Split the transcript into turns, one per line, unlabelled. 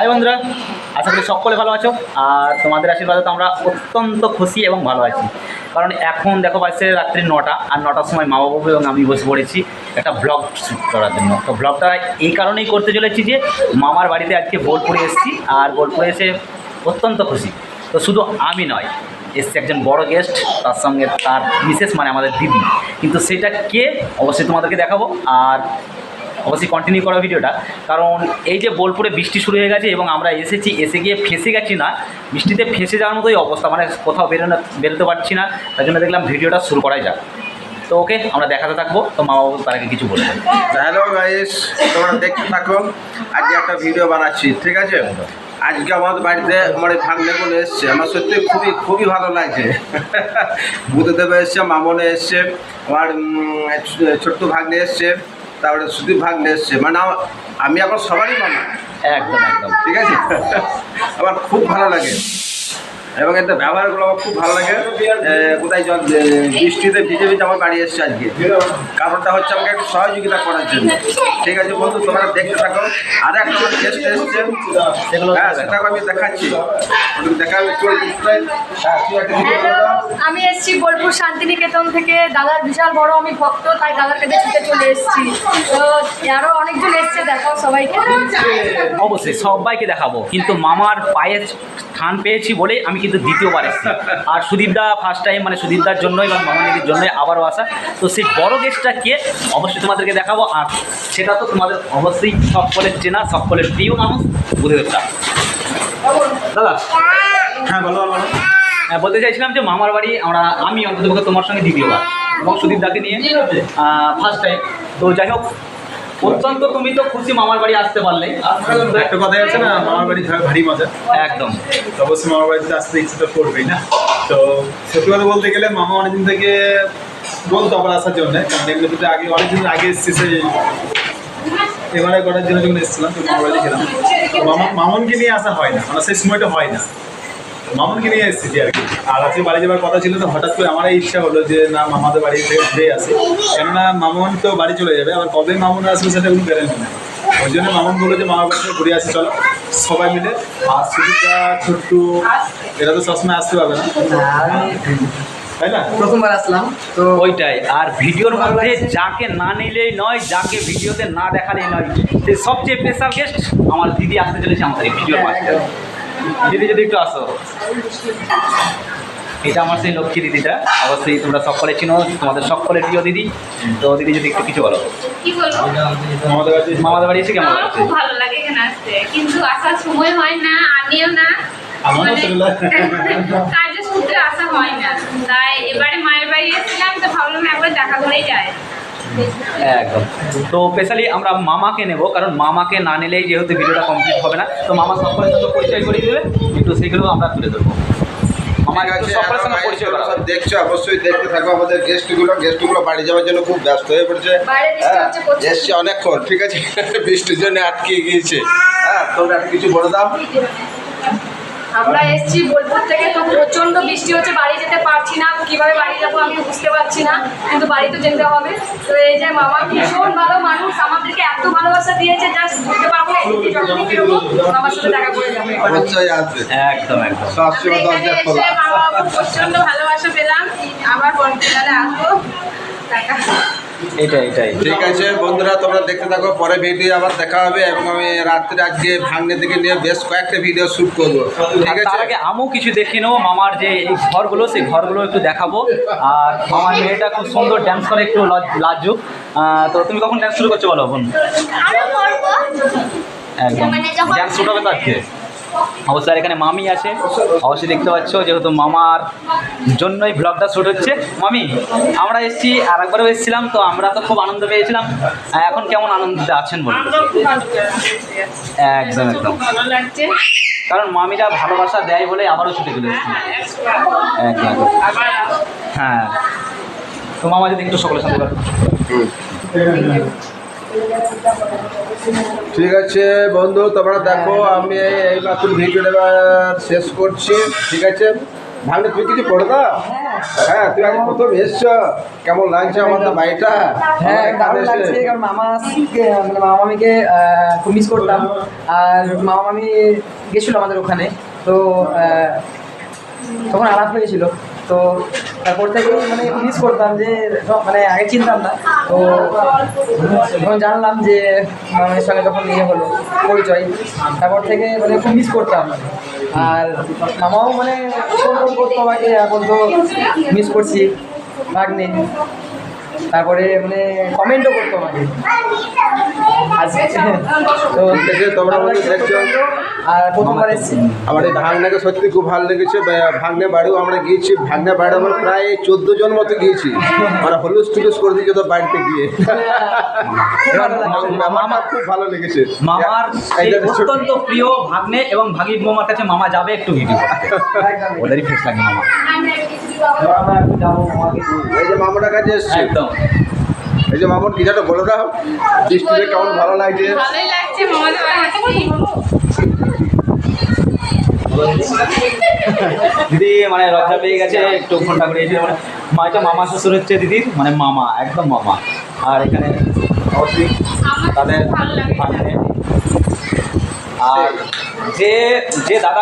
High বন্ধুরা, আশা করি সকলে ভালো আছো। আর তোমাদের আশীর্বাদে তো আমরা অত্যন্ত খুশি এবং ভালো আছি। কারণ এখন দেখো পাচ্ছে রাত্রি 9টা, আর 9টার সময় মা বাবু এবং আমি বসে পড়েছি একটা ব্লগ শ্যুট করার জন্য। তো ব্লগটা এই কারণেই করতে চলেছি যে মামার বাড়িতে আজকে বোলপুরে এসেছি, আর বোলপুরে এসে অত্যন্ত খুশি। তো শুধু আমি নয়, এসছে একজন বড় গেস্ট, তার সঙ্গে তার মিসেস মানে আমাদের দিদি। কিন্তু সেটা কে অবশ্যই তোমাদেরকে দেখাবো, আর অবশ্যই কন্টিনিউ করা ভিডিওটা। কারণ এই যে বোলপুরে বৃষ্টি শুরু হয়ে গেছে এবং আমরা এসে গিয়ে ফেঁসে গেছি, না বৃষ্টিতে ফেঁসে যাওয়ার মতোই অবস্থা, মানে কোথাও বেরোতে পারছি না। তার জন্য দেখলাম ভিডিওটা শুরু করাই যাক। তো ওকে, আমরা দেখাতে থাকবো। তো মা বাবু তার আগে কিছু বলবেন।
হ্যালো গাইস, তোমরা দেখতে থাকো। আজকে একটা ভিডিও বানাচ্ছি, ঠিক আছে? আজকে আমাদের বাড়িতে আমার ভাগ্নে বলে এসছে, আমার সত্যি খুবই ভালো লাগছে। বুদ্ধদেব এসছে, মামনে এসছে, আমার ছোট্ট ভাগ্নে এসছে, তারপরে সুদীপ ভাগ্নে এসছে। মানে আমি এখন সবারই মামা,
একদম একদম
ঠিক আছে? আমার খুব ভালো লাগে এবং এতে ব্যবহারগুলো আমার খুব ভালো লাগে। কোথায় বৃষ্টিতে ভিজে আমার বাড়ি এসছে আজকে, কারণটা হচ্ছে আমাকে একটু সহযোগিতা করার জন্য। ঠিক আছে বন্ধু, তোমরা দেখতে থাকো। আর একটা আমার গেস্ট এসছে, হ্যাঁ সেটাকে আমি দেখাচ্ছি।
আমি এসেছি বোলপুর শান্তিনিকেতন থেকে। দাদার বিশাল বড় আমি ভক্ত, তাই দাদার কাছে ছুটে চলে এসেছি। তো আরও অনেকজন এসছে, দেখাও সবাইকে।
অবশ্যই সবাইকে দেখাবো, কিন্তু মামার পায়ে স্থান পেয়েছি বলেই আমি কিন্তু দ্বিতীয়বার এসেছি। আর সুদীপদা ফার্স্ট টাইম, মানে সুদীপদার জন্য এবং মামাদিদির জন্যই আবারও আসা। তো সেই বড় গেস্টটা কে অবশ্যই তোমাদেরকে দেখাবো। আর সেটা তো তোমাদের অবশ্যই সকলের চেনা, সকলের প্রিয় মানুষ, বুদ্ধদেবদা। দাদা,
হ্যাঁ বলো।
হ্যাঁ, বলতে চাইছিলাম যে মামার বাড়ি আমি অন্ততপক্ষে তোমার সঙ্গে দ্বিতীয়বার, এবং সুদীপদাকে নিয়ে ফার্স্ট টাইম। তো যাই হোক, অত্যন্ত তুমি তো খুশি মামার বাড়ি আসতে পারলে।
একটা কথাই আছে না, মামার বাড়ি ভারী মজা।
একদম,
অবশ্যই মামার বাড়িতে আসতে ইচ্ছে তো করবেই না। তো সত্যি কথা বলতে গেলে মামা অনেকদিন থেকে বলতো আবার আসার জন্য, কারণ এগুলোতে আগে অনেকদিন আগে এসেছি। সেই এবারে করার জন্য যখন এসেছিলাম তো মামার বাড়ি গেলাম, মামনকে নিয়ে আসা হয় না, মানে সেই সময়টা হয় না। মামনকে নিয়ে এসেছি আর কি। আর আজকে বাড়ি যাওয়ার কথা ছিল, তো হঠাৎ করে আমার ইচ্ছা হলো যে না মামাদের বাড়ি থেকে ঘুরে আসি। কেননা মামন তো বাড়ি চলে যাবে, আবার কবে মামন আসবে সেটা কোনো গ্যারেন্টি নেই। ওই জন্য মামন বললো যে মামার বাড়ি থেকে ঘুরে আসি, চলো সবাই মিলে। আর সুদীপটা ছোট্টু এরা তো সবসময় আসতে পারবে না, তাই না?
প্রথমবার আসলাম তো
ওইটাই। আর ভিডিওর মধ্যে যাকে না নিলেই নয়, যাকে ভিডিওতে না দেখালেই নয়, সে সবচেয়ে স্পেশাল গেস্ট আমার দিদি আসতে চলেছে আমাদের এই ভিডিওর মাঝখানে। দিদি যদি একটু আসো। এটা আমার সেই লক্ষ্মী দিদিটা, অবশ্যই তোমরা সকলে চিনো, তোমাদের সকলের প্রিয় দিদি। তো দিদি যদি একটু কিছু বলো।
কি বলবো?
মামাদের বাড়ি এসে কেমন
আমারও
লাগছে?
খুব ভালো লাগে এখানে আসতে, কিন্তু আসার সময় হয় না, আমিও না, কাজের সূত্রে আসা হয় না। তাই এবারে মায়ের বাড়ি এসেছিলাম, তো ভাবলাম একবার দেখা করেই যায়।
একদম। তো স্পেশালি আমরা মামাকে নেব, কারণ মামাকে না নিলেই যেহেতু ভিডিওটা কমপ্লিট হবে না। তো মামা সকলের সঙ্গে পরিচয় করিয়ে দেবে, একটু সেগুলো আমরা তুলে ধরবো। আমার কাছে সকলের সঙ্গে পরিচয় করা হবে।
দেখছো, অবশ্যই দেখতে থাকো। আমাদের গেস্টগুলো বাড়ি যাওয়ার জন্য খুব ব্যস্ত হয়ে পড়েছে। এসছে অনেকক্ষণ, ঠিক আছে? বৃষ্টির জন্য আটকে গিয়েছে। হ্যাঁ, তোমরা কিছু বলে দাও।
আমরা এসেছি বোলপুর থেকে, তো প্রচণ্ড বৃষ্টি হচ্ছে, বাড়ি যেতে পারছি না। কীভাবে বাড়ি যাবো আমি বুঝতে পারছি না, কিন্তু বাড়ি তো যেতে হবে। তো এই যে মামা ভীষণ ভালো মানুষ, আমাদেরকে এত ভালোবাসা দিয়েছে, জাস্ট বুঝতে পারবো না। এদিকে যখনই বেরোবো মামার সাথে দেখা করে যাবো।
অবশ্যই আসবে,
একদম একদম।
সবসময়
এখানে
দরজা
এসে
খোলা।
মামা বাবু প্রচন্ড ভালোবাসা পেলাম, আবার পরবর্তীকালে আসবো। টাটা।
এটাই।
ঠিক আছে বন্ধুরা, তোমরা দেখতে থাকো। পরে ভিডিও আবার দেখা হবে, এবং আমি রাত্রে আজকে ভাগ্নে থেকে নিয়ে বেশ কয়েকটা ভিডিও শ্যুট করবো, ঠিক আছে?
তার আগে আমিও কিছু দেখে নেবো মামার যে এই ঘরগুলো, সেই ঘরগুলো একটু দেখাবো। আর মামার মেয়েটা খুব সুন্দর ড্যান্স করে, একটু লাজুক। তো তুমি কখন ড্যান্স শুরু করছো বলো বোন? একদম, ড্যান্স শুরু হবে তো আজকে। অবশ্যই আর এখানে মামি আছে, অবশ্যই দেখতে পাচ্ছ, যেহেতু মামার জন্যই ব্লগটা শ্যুট হচ্ছে। মামি, আমরা এসেছি, আর একবারও এসেছিলাম, তো আমরা তো খুব আনন্দ পেয়েছিলাম। এখন কেমন আনন্দে আছেন বলুন? একদম একদম,
ভালো লাগছে।
কারণ মামিরা ভালোবাসা দেয় বলে আবারও ছুটে চলে এসেছি। একদম একদম। হ্যাঁ, তো মামা যদি একটু সকলের সাথে
ঠিক আছে বন্ধু, তোমরা দেখো। আমি এই মাত্র ভিডিওটা শেষ করছি, ঠিক আছে? ভাগ্নে তুই কিছু পড়ে না? হ্যাঁ, তুই আজ প্রথম এসছ, কেমন লাগছে আমাদের বাড়িটা?
হ্যাঁ
আমাদের
দারুণ
এখানে
লাগছে,
এসে।
কারণ মানে মামা মামিকে খুব মিস করতাম। আর মামা মামি গেছিলো আমাদের ওখানে, তো তখন আলাপ হয়েছিল। তো তারপর থেকে মানে মিস করতাম, যে মানে আগে চিনতাম না, তো যখন জানলাম যে মামার সঙ্গে যখন ইয়ে হলো পরিচয়, তারপর থেকে মানে খুব মিস করতাম। আর মামাও মানে ফোন টোন করতো আমাকে, এখন তো মিস করছি ভাগ্নে। তারপরে মানে কমেন্টও করতো আমাকে আজকে। তো
ঠিক আছে, তোমরা আমাকে দেখছো।
আর প্রথমবার এসেছি।
আমার এই ভাগ্নাকে সত্যি খুব ভালো লেগেছে। ভাগ্নে বাড়িও আমরা গিয়েছি, ভাগ্নে বাড়ি আমরা প্রায় 14 জন মতো গিয়েছি। মানে হলুস টুলুস করে দিয়েছে তো বাড়িতে গিয়ে। আমার খুব ভালো লেগেছে।
মামার
এই
এই
যে
অত্যন্ত প্রিয় ভাগ্নে এবং ভাগির বৌমার কাছে মামা যাবে একটু ভিডিও করতে। ওদেরই ফেস লাগে মামা।
আমরা একটু যাবো মামাকে নিয়ে।
এই যে মামাটার কাছে এসছে,
একদম
এই যে মামার কিছুটা বলে দাও, বৃষ্টিতে কেমন ভালো লাগছে?
ভালোই লাগছে মামাদের বাড়ি এসেছি।
দিদি মানে লজ্জা পেয়ে গেছে, একটু ফোনটা করে দিয়েছিল। মানে এটা মামা শ্বশুর হচ্ছে দিদির, মানে মামা, একদম মামা। আর এখানে অবশ্যই
আমার
তাদের
ভালো লাগে।
ভাগ্নে। আর যে দাদা